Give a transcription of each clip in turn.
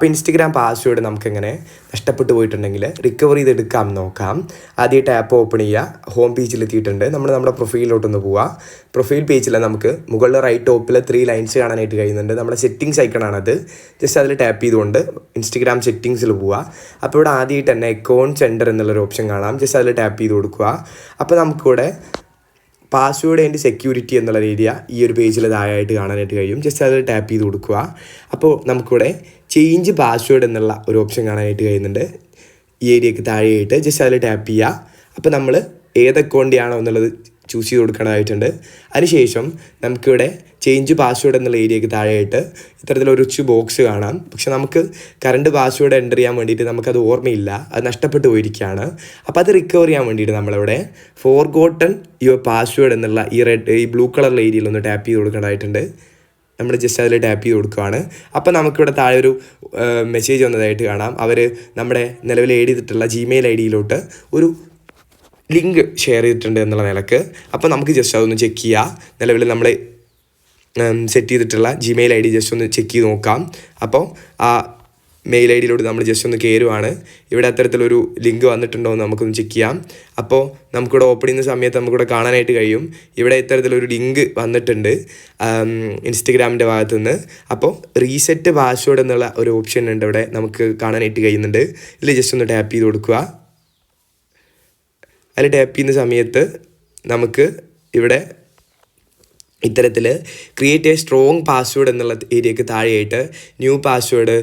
അപ്പോൾ Instagram password നമുക്കെങ്ങനെ നഷ്ടപ്പെട്ടു പോയിട്ടുണ്ടെങ്കിൽ റിക്കവർ ചെയ്തെടുക്കാം നോക്കാം. ആദ്യം ആപ്പ് ഓപ്പൺ ചെയ്യുക. ഹോം പേജിലെത്തിയിട്ടുണ്ട്. നമ്മുടെ പ്രൊഫൈലിലോട്ടൊന്ന് പോവുക. പ്രൊഫൈൽ പേജിൽ നമുക്ക് മുകളിൽ റൈറ്റ് ടോപ്പിൽ 3 ലൈൻസ് കാണാനായിട്ട് കഴിയുന്നുണ്ട്. നമ്മുടെ സെറ്റിങ്സ് ഐക്കണാണത്. ജസ്റ്റ് അതിൽ ടാപ്പ് ചെയ്തുകൊണ്ട് ഇൻസ്റ്റഗ്രാം സെറ്റിങ്സിൽ പോവുക. അപ്പോൾ ഇവിടെ ആദ്യമായിട്ട് തന്നെ അക്കൗണ്ട് സെൻറ്റർ എന്നുള്ളൊരു ഓപ്ഷൻ കാണാം. ജസ്റ്റ് അതിൽ ടാപ്പ് ചെയ്ത് കൊടുക്കുക. അപ്പോൾ നമുക്കിവിടെ പാസ്വേഡ് ആൻഡ് സെക്യൂരിറ്റി എന്നുള്ള ഏരിയ ഈ ഒരു പേജിൽ താഴെയായിട്ട് കാണാനായിട്ട് കഴിയും. ജസ്റ്റ് അതിൽ ടാപ്പ് ചെയ്ത് കൊടുക്കുക. അപ്പോൾ നമുക്കിവിടെ ചേഞ്ച് പാസ്വേഡ് എന്നുള്ള ഒരു ഓപ്ഷൻ കാണാനായിട്ട് കഴിയുന്നുണ്ട്. ഈ ഏരിയക്ക് താഴെയായിട്ട് ജസ്റ്റ് അതിൽ ടാപ്പ് ചെയ്യുക. അപ്പോൾ നമ്മൾ ഏത് അക്കൗണ്ടിയാണോ എന്നുള്ളത് ചൂസ് ചെയ്ത് കൊടുക്കേണ്ടതായിട്ടുണ്ട്. അതിനുശേഷം നമുക്കിവിടെ ചേഞ്ച് പാസ്വേഡ് എന്നുള്ള ഏരിയക്ക് താഴെയായിട്ട് ഇത്തരത്തിലൊരു ബോക്സ് കാണാം. പക്ഷെ നമുക്ക് കറണ്ട് പാസ്വേഡ് എൻ്റർ ചെയ്യാൻ വേണ്ടിയിട്ട് നമുക്കത് ഓർമ്മയില്ല, അത് നഷ്ടപ്പെട്ടു പോയിരിക്കുകയാണ്. അപ്പോൾ അത് റിക്കവർ ചെയ്യാൻ വേണ്ടിയിട്ട് നമ്മളിവിടെ ഫോർഗോട്ടൺ യുവർ പാസ്വേഡ് എന്നുള്ള ഈ ബ്ലൂ കളർ ഏരിയയിൽ ഒന്ന് ടാപ്പ് ചെയ്ത് കൊടുക്കേണ്ടതായിട്ടുണ്ട്. നമ്മൾ ജസ്റ്റ് അതിൽ ടാപ്പ് ചെയ്ത് കൊടുക്കുകയാണ്. അപ്പോൾ നമുക്കിവിടെ താഴെ ഒരു മെസ്സേജ് വന്നതായിട്ട് കാണാം. അവർ നമ്മുടെ നിലവിൽ ആഡ് ചെയ്തിട്ടുള്ള ജിമെയിൽ ID-യിലോട്ട് ഒരു ലിങ്ക് ഷെയർ ചെയ്തിട്ടുണ്ട് എന്നുള്ള നിലക്ക്. അപ്പോൾ നമുക്ക് ജസ്റ്റ് അതൊന്ന് ചെക്ക് ചെയ്യുക. നിലവിൽ നമ്മൾ സെറ്റ് ചെയ്തിട്ടുള്ള ജിമെയിൽ ID ജസ്റ്റ് ഒന്ന് ചെക്ക് ചെയ്ത് നോക്കാം. അപ്പോൾ ആ മെയിൽ ID-യിലോട്ട് നമ്മൾ ജസ്റ്റ് ഒന്ന് കയറുവാണ്. ഇവിടെ അത്തരത്തിലൊരു ലിങ്ക് വന്നിട്ടുണ്ടോ എന്ന് നമുക്കൊന്ന് ചെക്ക് ചെയ്യാം. അപ്പോൾ നമുക്കിവിടെ ഓപ്പൺ ചെയ്യുന്ന സമയത്ത് നമുക്കിവിടെ കാണാനായിട്ട് കഴിയും. ഇവിടെ ഇത്തരത്തിലൊരു ലിങ്ക് വന്നിട്ടുണ്ട് ഇൻസ്റ്റഗ്രാമിൻ്റെ ഭാഗത്തു നിന്ന്. അപ്പോൾ റീസെറ്റ് പാസ്വേഡ് എന്നുള്ള ഒരു ഓപ്ഷൻ ഉണ്ട് ഇവിടെ നമുക്ക് കാണാനായിട്ട് കഴിയുന്നുണ്ട്. ഇതിൽ ജസ്റ്റ് ഒന്ന് ടാപ്പ് ചെയ്ത് കൊടുക്കുക. അതിൽ ടാപ്പ് ചെയ്യുന്ന സമയത്ത് നമുക്ക് ഇവിടെ ഇത്തരത്തിൽ ക്രിയേറ്റ് എ സ്ട്രോങ് പാസ്വേഡ് എന്നുള്ള ഏരിയക്ക് താഴെയായിട്ട് ന്യൂ പാസ്വേഡ്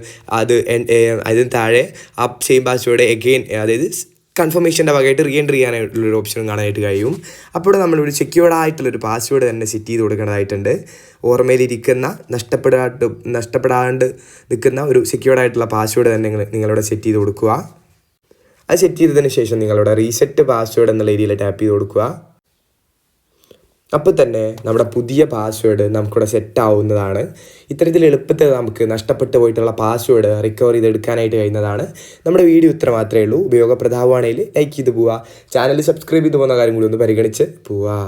അതിന് താഴെ അപ്പ് സെയിം പാസ്വേഡ് എഗെയിൻ, അതായത് കൺഫർമേഷൻ്റെ ഭാഗമായിട്ട് റീഎൻട്രി ചെയ്യാനായിട്ടുള്ളൊരു ഓപ്ഷൻ കാണാനായിട്ട് കഴിയും. അപ്പോൾ നമ്മളിവിടെ സെക്യൂർഡ് ആയിട്ടുള്ളൊരു പാസ്വേഡ് തന്നെ സെറ്റ് ചെയ്ത് കൊടുക്കേണ്ടതായിട്ടുണ്ട്. ഓർമ്മയിലിരിക്കുന്ന നഷ്ടപ്പെടാണ്ട് നിൽക്കുന്ന ഒരു സെക്യൂർഡ് ആയിട്ടുള്ള പാസ്വേഡ് തന്നെ നിങ്ങളിവിടെ സെറ്റ് ചെയ്ത് കൊടുക്കുക. അത് സെറ്റ് ചെയ്തതിന് ശേഷം നിങ്ങളുടെ റീസെറ്റ് പാസ്വേഡ് എന്നുള്ള ഏരിയയിൽ ടാപ്പ് ചെയ്ത് കൊടുക്കുക. അപ്പോൾ തന്നെ നമ്മുടെ പുതിയ പാസ്വേഡ് നമുക്കിവിടെ സെറ്റ് ആവുന്നതാണ്. ഇത്തരത്തിൽ എളുപ്പത്തിൽ നമുക്ക് നഷ്ടപ്പെട്ടു പോയിട്ടുള്ള പാസ്വേഡ് റിക്കവർ ചെയ്തെടുക്കാനായിട്ട് കഴിയുന്നതാണ്. നമ്മുടെ വീഡിയോ ഇത്ര മാത്രമേ ഉള്ളൂ. ഉപയോഗപ്രദമാണെങ്കിൽ ലൈക്ക് ചെയ്ത് പോവുക. ചാനൽ സബ്സ്ക്രൈബ് ചെയ്ത് പോകുന്ന കാര്യം കൂടി ഒന്ന് പരിഗണിച്ച് പോവുക.